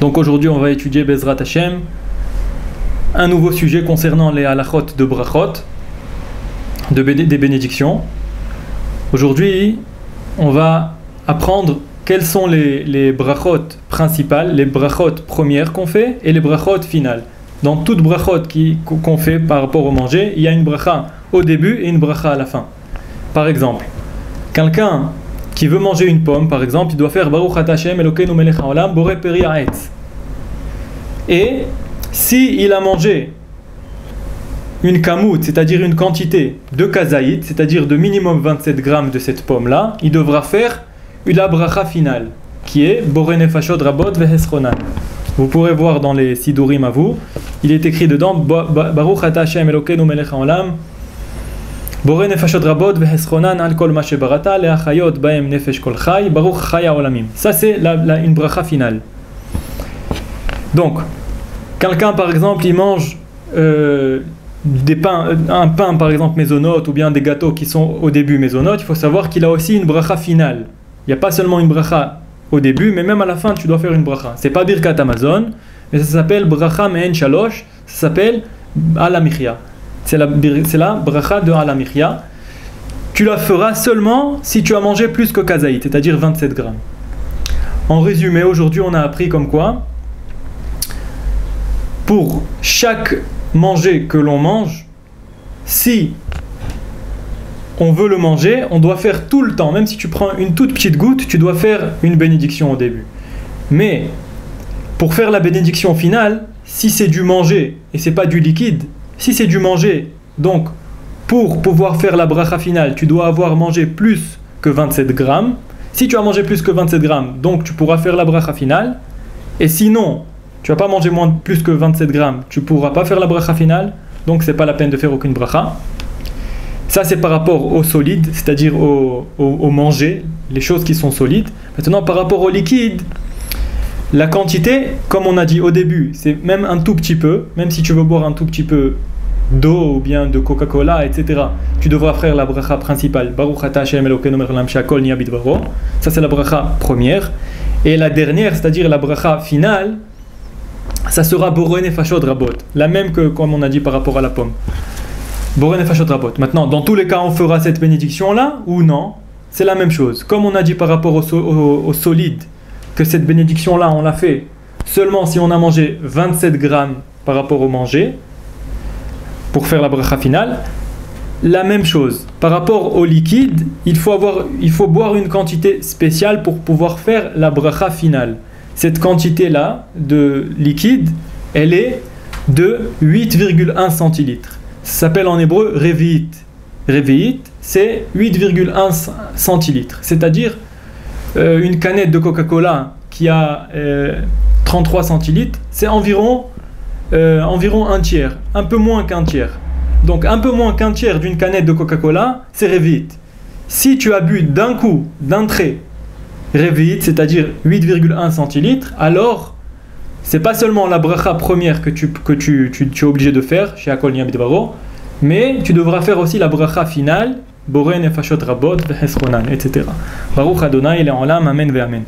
Donc aujourd'hui on va étudier Bezrat Hashem, un nouveau sujet concernant les halachot de brachot, des bénédictions. Aujourd'hui on va apprendre quelles sont les brachot principales, les brachot premières qu'on fait et les brachot finales. Dans toute brachot qu'on fait par rapport au manger, il y a une bracha au début et une bracha à la fin. Par exemple, quelqu'un qui veut manger une pomme, par exemple, il doit faire Baruch Ata Hashem Elokeinu Melech Haolam Borei Peri Ha'etz. Et si il a mangé une kamout, c'est-à-dire une quantité de kazaït, c'est-à-dire de minimum 27 grammes de cette pomme-là, il devra faire la bracha finale, qui est Borei Nefashot Rabot Vehesronan. Vous pourrez voir dans les Sidurim à vous, il est écrit dedans Baruch Ata Hashem Elokeinu Melech Haolam Borei Nefashot Rabot Vehesronan Al Kol Ma Shebarata Leachayot Baem Nefesh Kol Chay Baruch Chaya Olamim. Ça c'est une bracha finale. Donc, quelqu'un par exemple il mange un pain par exemple mésonote ou bien des gâteaux qui sont au début mésonote, il faut savoir qu'il a aussi une bracha finale. Il n'y a pas seulement une bracha au début, mais même à la fin tu dois faire une bracha. C'est pas Birkat Amazon, mais ça s'appelle bracha me'en shalosh, ça s'appelle Alamichia. C'est la bracha de Alamichia. Tu la feras seulement si tu as mangé plus que kazaït, c'est-à-dire 27 grammes. En résumé, aujourd'hui on a appris comme quoi pour chaque manger que l'on mange, si on veut le manger, on doit faire tout le temps. Même si tu prends une toute petite goutte, tu dois faire une bénédiction au début. Mais pour faire la bénédiction finale, si c'est du manger et c'est pas du liquide, si c'est du manger, donc pour pouvoir faire la bracha finale, tu dois avoir mangé plus que 27 grammes. Si tu as mangé plus que 27 grammes, donc tu pourras faire la bracha finale. Et sinon, tu vas pas manger plus que 27 grammes, tu pourras pas faire la bracha finale, donc c'est pas la peine de faire aucune bracha. Ça c'est par rapport au solide, c'est-à-dire au manger, les choses qui sont solides. Maintenant par rapport au liquide, la quantité, comme on a dit au début, c'est même un tout petit peu, même si tu veux boire un tout petit peu d'eau ou bien de Coca-Cola, etc. Tu devras faire la bracha principale. Baruch Ata Hashem Elokeinu Melech Haolam She'akol Niya Bidvaro. Ça c'est la bracha première. Et la dernière, c'est-à-dire la bracha finale, ça sera Borei Nefashot Rabot, la même que comme on a dit par rapport à la pomme. Borei Nefashot Rabot. Maintenant, dans tous les cas, on fera cette bénédiction-là ou non? C'est la même chose. Comme on a dit par rapport au solide, que cette bénédiction-là, on l'a fait seulement si on a mangé 27 grammes par rapport au manger, pour faire la bracha finale. La même chose. Par rapport au liquide, il faut boire une quantité spéciale pour pouvoir faire la bracha finale. Cette quantité-là de liquide, elle est de 8,1 centilitres. Ça s'appelle en hébreu revi'it. Revi'it, c'est 8,1 centilitres. C'est-à-dire une canette de Coca-Cola qui a 33 centilitres, c'est environ un tiers, un peu moins qu'un tiers. Donc un peu moins qu'un tiers d'une canette de Coca-Cola, c'est revi'it. Si tu as bu d'un coup, d'un trait, revi'it, c'est-à-dire 8,1 centilitres, alors c'est pas seulement la bracha première que tu es obligé de faire chez Akol Niya Bidvaro, mais tu devras faire aussi la bracha finale, Borei Nefashot Rabot Vehesronan, etc. Baruch Adonai Le'olam, Amen Ve'amen.